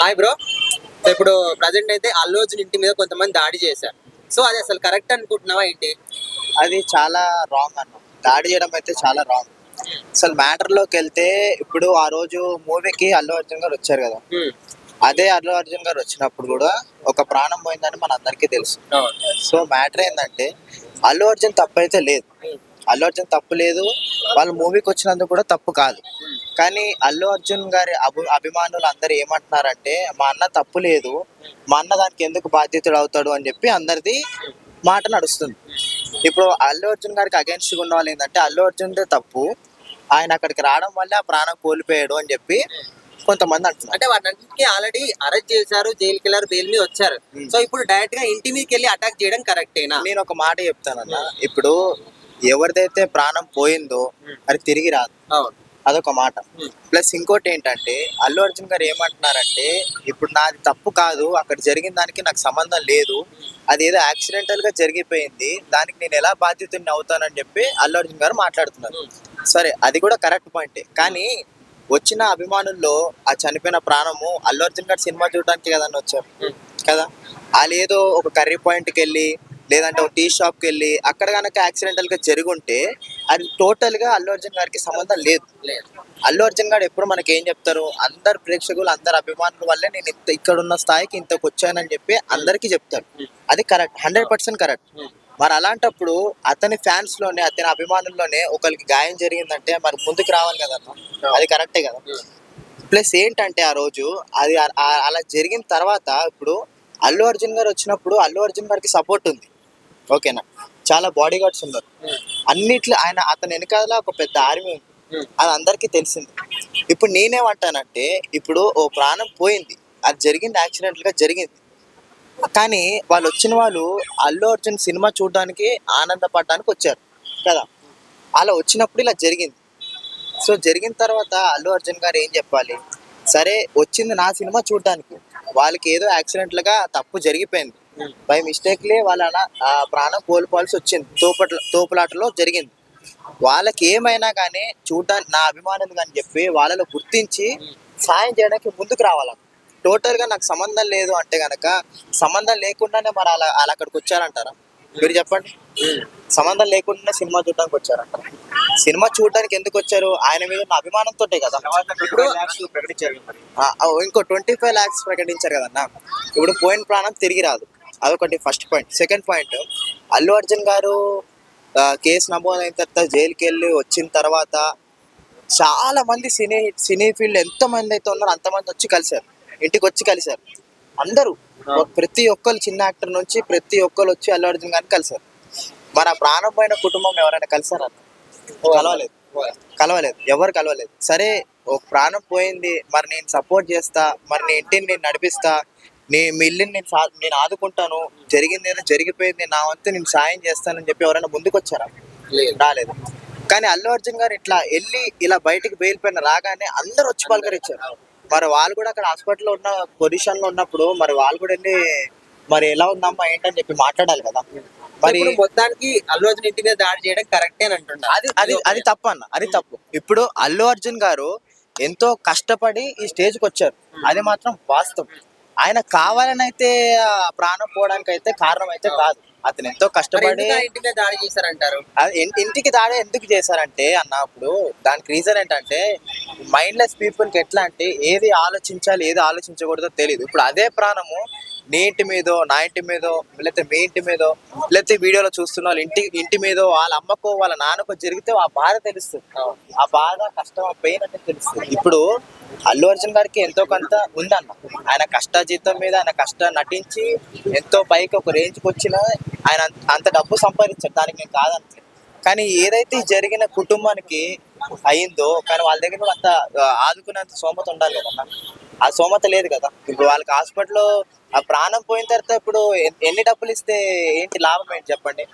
Hi bro. So ఇప్పుడు present అయితే అల్లు అర్జున్ ఇంటి మీద కొంతమంది దాడి చేశారు. సో అది అసలు కరెక్ట్ అనుకుంటున్నావా ఏంటి? అది చాలా రాంగ్ అన్న. దాడి చేయడం అయితే చాలా రాంగ్. అసలు మ్యాటర్‌లోకి వెళ్తే ఇప్పుడు ఆ రోజు మూవీకి అల్లు అర్జున్ గారు వచ్చారు కదా! హ్మ్. అదే అల్లు అర్జున్ గారు వచ్చినప్పుడు కూడా ఒక ప్రాణం పోయిందని మనందరికీ తెలుసు. సో మ్యాటర్ ఏందంటే అల్లు అర్జున్ తప్పైతే లేదు. అల్లు అర్జున్ తప్పు లేదు. వాళ్ళు మూవీకి వచ్చినందుకు కూడా తప్పు కాదు. కానీ అల్లు అర్జున్ గారి అభిమానులు అందరూ ఏమంటున్నారంటే మా అన్న తప్పు లేదు. మా అన్న దానికి ఎందుకు బాధ్యతుడు అవుతాడు అని చెప్పి అందరిది మాట నడుస్తుంది. ఇప్పుడు అల్లు అర్జున్ గారికి అగైన్స్ట్ ఉన్న వాళ్ళు ఏంటంటే అల్లు అర్జున్‌దే తప్పు. ఆయన అక్కడికి రావడం వల్లే ఆ ప్రాణం కోల్పోయాడు అని చెప్పి కొంతమంది అంటున్నారు. అంటే వాటన్నిటికీ ఆల్రెడీ అరెస్ట్ చేశారు, జైలుకెళ్లారు, బెయిల్ మీద వచ్చారు. హ్మ్. సో ఇప్పుడు డైరెక్ట్ గా ఇంటి మీదకి వెళ్ళి అటాక్ చేయడం కరెక్టేనా? నేను ఒక మాట చెప్తానన్న. ఇప్పుడు ఎవరిదైతే ప్రాణం పోయిందో అది తిరిగి రాదు. అవును. అదొక మాట. హ్మ్. ప్లస్ ఇంకోటి ఏంటంటే అల్లు అర్జున్ గారు ఏమంటున్నారంటే ఇప్పుడు నాది తప్పు కాదు. అక్కడ జరిగిన దానికి నాకు సంబంధం లేదు. అదేదో యాక్సిడెంటల్ గా జరిగిపోయింది. దానికి నేను ఎలా బాధ్యతని అవుతానని చెప్పి అల్లు అర్జున్ గారు మాట్లాడుతున్నారు. సరే అది కూడా కరెక్ట్ పాయింటే. కానీ వచ్చిన అభిమానుల్లో ఆ చనిపోయిన ప్రాణము అల్లు అర్జున్ గారు సినిమా చూడడానికి కదన్నా వచ్చారు హ్మ్. కదా! ఆళ్ళేదో ఒక కర్రీ పాయింట్‌కెళ్ళి లేదంటే ఒక టీ షాప్‌కెళ్ళి అక్కడ గనక యాక్సిడెంటల్‌గా జరిగుంటే అది టోటల్‌గా అల్లు అర్జున్ గారికి సంబంధం లేదు. లేదు. అల్లు అర్జున్ గారు ఎప్పుడు మనకేం చెప్తారు? అందరు ప్రేక్షకులు, అందరు అభిమానుల వల్లే నేను ఇక్కడున్న స్థాయికి ఇంతకొచ్చానని చెప్పి అందరికీ చెప్తారు. అది కరెక్ట్. 100% కరెక్ట్. మరి అలాంటప్పుడు అతని ఫ్యాన్స్‌లోనే, అతని అభిమానుల్లోనే ఒకళ్ళకి గాయం జరిగిందంటే మరి ముందుకు రావాలి కదన్నా! అది కరెక్టే కదా! ప్లస్ ఏంటంటే ఆ రోజు అది అలా జరిగిన తర్వాత ఇప్పుడు అల్లు అర్జున్ గారు వచ్చినప్పుడు అల్లు అర్జున్ గారికి సపోర్ట్ ఉంది. ఓకేనా? చాలా బాడీ గార్డ్స్ ఉన్నారు. అన్నిట్లో అతని వెనకాల ఒక పెద్ద ఆర్మీ ఉంది. అది అందరికీ తెలిసింది. ఇప్పుడు నేనేమంటానంటే ఇప్పుడు ఓ ప్రాణం పోయింది. అది జరిగింది యాక్సిడెంటల్‌గా జరిగింది. కానీ వాళ్ళొచ్చిన వాళ్ళు అల్లు అర్జున్ సినిమా చూడడానికి, ఆనందపడడానికి వచ్చారు కదా! అలా వచ్చినప్పుడు ఇలా జరిగింది. సో జరిగిన తర్వాత అల్లు అర్జున్ గారు ఏం చెప్పాలి? సరే వచ్చింది నా సినిమా చూడడానికి. వాళ్ళకి ఏదో యాక్సిడెంటల్‌గా తప్పు జరిగిపోయింది. బై మిస్టేక్‌లీ వాళ్ళు అలా ప్రాణం కోల్పోవాల్సి వచ్చింది. తోపులాటలో జరిగింది. వాళ్ళకి ఏమైనా గానీ నా అభిమానులు అని చెప్పి వాళ్ళలో గుర్తించి సాయం చేయడానికి ముందుకు రావాలి. టోటల్‌గా నాకు సంబంధం లేదు అంటే గనక సంబంధం లేకుండానే మరి అలా అక్కడికి వచ్చారంటారా? మీరు చెప్పండి. సంబంధం లేకుండానే సినిమా చూడడానికి వచ్చారంటారా? సినిమా చూడడానికి ఎందుకు వచ్చారు? ఆయన మీద ఉన్న అభిమానంతోటే కదా! ఇప్పుడు ఇంకో 25 లాక్స్ ప్రకటించారు కదన్నా! ఇప్పుడు పోయిన ప్రాణం తిరిగి రాదు. అదొకటి first point. Second point Allu Arjun గారు కేసు నమోదైన తర్వాత జైలుకెళ్ళి వచ్చిన తర్వాత చాలా మంది సినీ ఫీల్డ్ ఎంతమంది అయితే ఉన్నారో అంతమంది వచ్చి కలిసారు. ఇంటికొచ్చి కలిసారు. అందరూ ప్రతి ఒక్కళ్ళు చిన్న యాక్టర్ నుంచి ప్రతి ఒక్కళ్ళు వచ్చి అల్లు అర్జున్ గారిని కలిసారు. మరి ఆ ప్రాణం పోయిన కుటుంబం ఎవరైనా కలిసారా? కలవలేదు. కలవలేదు. ఎవరు కలవలేదు. సరే ఒక ప్రాణం పోయింది. మరి నేను సపోర్ట్ చేస్తా. మరి నీ ఇంటిని నేను నడిపిస్తా. మీ ఇల్లుని నేను ఆదుకుంటాను. జరిగిందేదో జరిగిపోయింది. నా వంతు నేను సాయం చేస్తానని చెప్పి ఎవరైనా ముందుకొచ్చారా? రాలేదు. కానీ అల్లు అర్జున్ గారు ఇట్లా ఎళ్లి ఇలా బయటికి బెయిల్ పైన రాగానే అందరూ వచ్చి పలకరించారు. మరి వాళ్ళు కూడా అక్కడ హాస్పిటల్‌లో ఉన్న పొజిషన్‌లో ఉన్నప్పుడు మరి వాళ్ళు కూడా ఎళ్లి మరి ఎలా ఉందమ్మా ఏంటని చెప్పి మాట్లాడాలి కదా! మరి ఇప్పుడు మొత్తానికి అల్లు అర్జున్ ఇంటి మీద దాడి చేయడం కరెక్టే అని అంటున్నా. అది అది అది తప్పన్న. అది తప్పు. ఇప్పుడు అల్లు అర్జున్ గారు ఎంతో కష్టపడి ఈ స్టేజ్‌కొచ్చారు. అది మాత్రం వాస్తవం. ఆయన కావాలనైతే ప్రాణం పోవడానికైతే కారణం అయితే కాదు. అతను ఎంతో మరి కష్టపడి ఎందుకు ఆ ఇంటి మీద దాడి చేశారంటారు? అది ఇంటికి దాడి ఎందుకు చేశారంటే అన్న ఇప్పుడు దానికి రీజన్ ఏంటంటే మైండ్‌లెస్ పీపుల్‌కి ఎట్లా అంటే ఏది ఆలోచించాలి, ఏది ఆలోచించకూడదో తెలీదు. ఇప్పుడు అదే ప్రాణము నీ ఇంటి మీదో, నా ఇంటి మీదో, లేకపోతే మీ ఇంటి మీదో, లేకపోతే వీడియోలో చూస్తున్న వాళ్ళ ఇంటి మీదో, వాళ్ళ అమ్మకో, వాళ్ళ నాన్నకో జరిగితే ఆ బాధ తెలుస్తుంది. ఆ బాధ, కష్టం, ఆ పెయిన్ అనేది తెలుస్తుంది. ఇప్పుడు అల్లు అర్జున్ గారికి ఎంతో కొంత ఉందన్న. ఆయన కష్టాజీతం మీద ఆయన నటించి ఎంతో పైకి ఒక రేంజ్‌కి వచ్చిన ఆయన అంత డబ్బు సంపాదించారు. దానికి నేను కాదనట్లేదు. కానీ ఏదైతే ఈ జరిగిన కుటుంబానికి అయిందో కానీ వాళ్ళ దగ్గర కూడా అంత ఆదుకునేంత స్తోమత ఉండాలి కదన్నా! ఆ స్తోమత లేదు కదా! ఇప్పుడు వాళ్ళకి హాస్పిటల్‌లో ఆ ప్రాణం పోయిన తర్వాత ఇప్పుడు ఎన్ని డబ్బులిస్తే ఏంటి లాభం ఏంటి చెప్పండి?